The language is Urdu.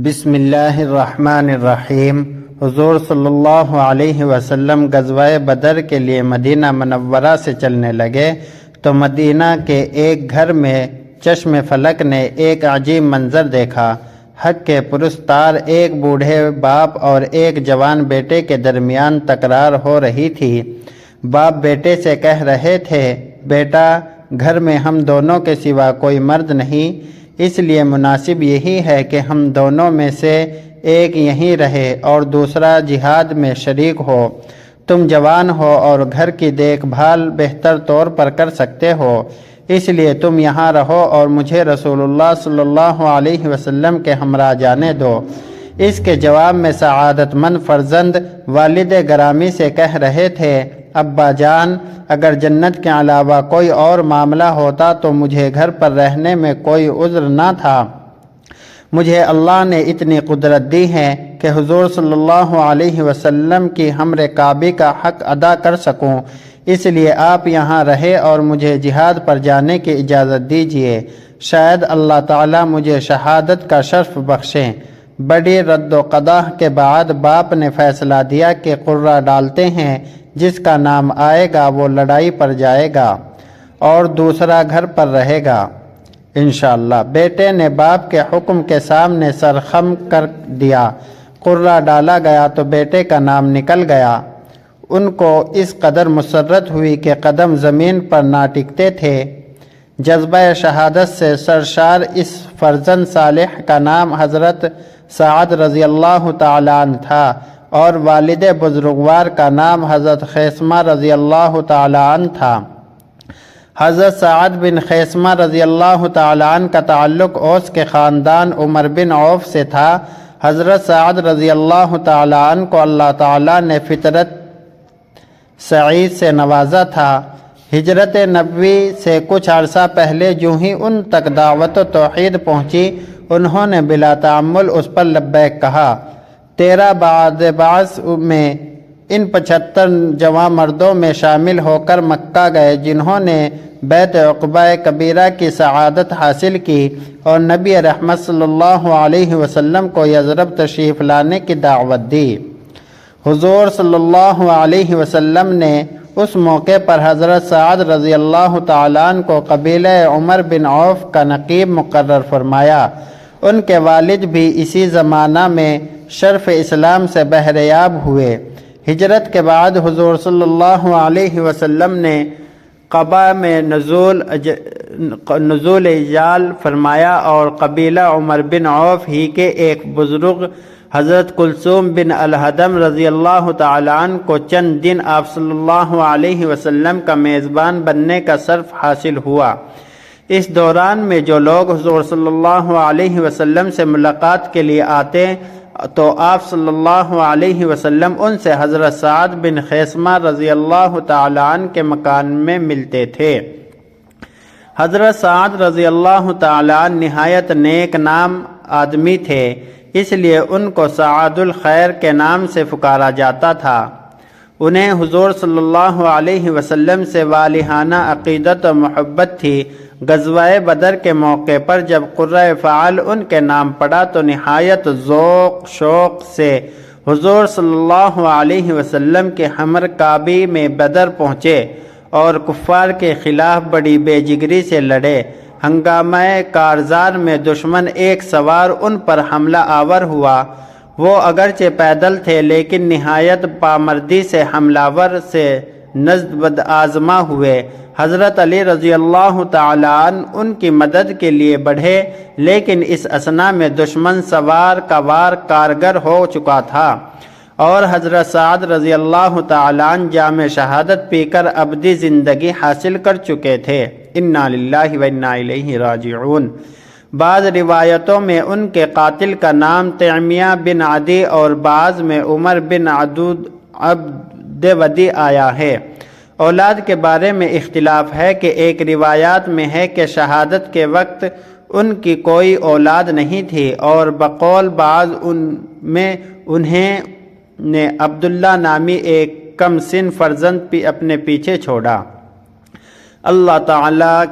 بسم اللہ الرحمن الرحیم۔ حضور صلی اللہ علیہ وسلم غزوہ بدر کے لیے مدینہ منورہ سے چلنے لگے تو مدینہ کے ایک گھر میں چشم فلک نے ایک عجیب منظر دیکھا۔ حق کے پرستار ایک بوڑھے باپ اور ایک جوان بیٹے کے درمیان تکرار ہو رہی تھی۔ باپ بیٹے سے کہہ رہے تھے، بیٹا، گھر میں ہم دونوں کے سوا کوئی مرد نہیں، اس لیے مناسب یہی ہے کہ ہم دونوں میں سے ایک یہیں رہے اور دوسرا جہاد میں شریک ہو۔ تم جوان ہو اور گھر کی دیکھ بھال بہتر طور پر کر سکتے ہو، اس لیے تم یہاں رہو اور مجھے رسول اللہ صلی اللہ علیہ وسلم کے ہمراہ جانے دو۔ اس کے جواب میں سعادت مند فرزند والد گرامی سے کہہ رہے تھے، ابا جان، اگر جنت کے علاوہ کوئی اور معاملہ ہوتا تو مجھے گھر پر رہنے میں کوئی عذر نہ تھا۔ مجھے اللہ نے اتنی قدرت دی ہے کہ حضور صلی اللہ علیہ وسلم کی ہمر کعبی کا حق ادا کر سکوں، اس لیے آپ یہاں رہے اور مجھے جہاد پر جانے کی اجازت دیجیے، شاید اللہ تعالیٰ مجھے شہادت کا شرف بخشیں۔ بڑی رد و قضا کے بعد باپ نے فیصلہ دیا کہ قرہ ڈالتے ہیں، جس کا نام آئے گا وہ لڑائی پر جائے گا اور دوسرا گھر پر رہے گا انشاءاللہ۔ بیٹے نے باپ کے حکم کے سامنے سر خم کر دیا۔ قرہ ڈالا گیا تو بیٹے کا نام نکل گیا۔ ان کو اس قدر مسرت ہوئی کہ قدم زمین پر نہ ٹکتے تھے۔ جذبہ شہادت سے سرشار اس فرزند صالح کا نام حضرت سعد رضی اللہ تعالیٰ عنہ تھا اور والد بزرگوار کا نام حضرت خیثمہ رضی اللہ تعالیٰ عنہ تھا۔ حضرت سعد بن خیثمہ رضی اللہ تعالیٰ عنہ کا تعلق اوس کے خاندان عمر بن عوف سے تھا۔ حضرت سعد رضی اللہ تعالیٰ عنہ کو اللہ تعالیٰ نے فطرت سعید سے نوازا تھا۔ ہجرت نبوی سے کچھ عرصہ پہلے جو ہی ان تک دعوت و توحید پہنچی، انہوں نے بلا تعمل اس پر لبیک کہا۔ 13 بعد بعث میں ان 75 جوان مردوں میں شامل ہو کر مکہ گئے، جنہوں نے بیت عقبہ کبیرہ کی سعادت حاصل کی اور نبی رحمت صلی اللہ علیہ وسلم کو یثرب تشریف لانے کی دعوت دی۔ حضور صلی اللہ علیہ وسلم نے اس موقع پر حضرت سعد رضی اللہ تعالیٰ عنہ کو قبیلہ عمر بن عوف کا نقیب مقرر فرمایا۔ ان کے والد بھی اسی زمانہ میں شرف اسلام سے بہریاب ہوئے۔ ہجرت کے بعد حضور صلی اللہ علیہ وسلم نے قبا میں نزول اجال فرمایا اور قبیلہ عمر بن عوف ہی کے ایک بزرگ حضرت کلثوم بن الحدم رضی اللہ تعالیٰ عنہ کو چند دن آپ صلی اللہ علیہ وسلم کا میزبان بننے کا شرف حاصل ہوا۔ اس دوران میں جو لوگ حضور صلی اللہ علیہ وسلم سے ملاقات کے لیے آتے تو آپ صلی اللہ علیہ وسلم ان سے حضرت سعد بن خیثمہ رضی اللہ تعالیٰ عنہ کے مکان میں ملتے تھے۔ حضرت سعد رضی اللہ تعالیٰ عنہ نہایت نیک نام آدمی تھے، اس لیے ان کو سعد الخیر کے نام سے پکارا جاتا تھا۔ انہیں حضور صلی اللہ علیہ وسلم سے والہانہ عقیدت و محبت تھی۔ غزوہ بدر کے موقع پر جب قرہ فعال ان کے نام پڑا تو نہایت ذوق شوق سے حضور صلی اللہ علیہ وسلم کے ہمر کعبی میں بدر پہنچے اور کفار کے خلاف بڑی بے جگری سے لڑے۔ ہنگامہ کارزار میں دشمن ایک سوار ان پر حملہ آور ہوا۔ وہ اگرچہ پیدل تھے لیکن نہایت پامردی سے حملہ ور سے نزد بد آزما ہوئے۔ حضرت علی رضی اللہ تعالیٰ عنہ ان کی مدد کے لیے بڑھے، لیکن اس اثنا میں دشمن سوار کا وار کارگر ہو چکا تھا اور حضرت سعد رضی اللہ تعالیٰ عنہ جام شہادت پی کر ابدی زندگی حاصل کر چکے تھے۔ انا للہ و انا الیہ راجعون۔ بعض روایتوں میں ان کے قاتل کا نام تیمیہ بن عدی اور بعض میں عمر بن عبد ودی آیا ہے۔ اولاد کے بارے میں اختلاف ہے کہ ایک روایات میں ہے کہ شہادت کے وقت ان کی کوئی اولاد نہیں تھی اور بقول بعض ان میں انہیں نے عبداللہ نامی ایک کم سن فرزند اپنے پیچھے چھوڑا۔ اللہ تعالیٰ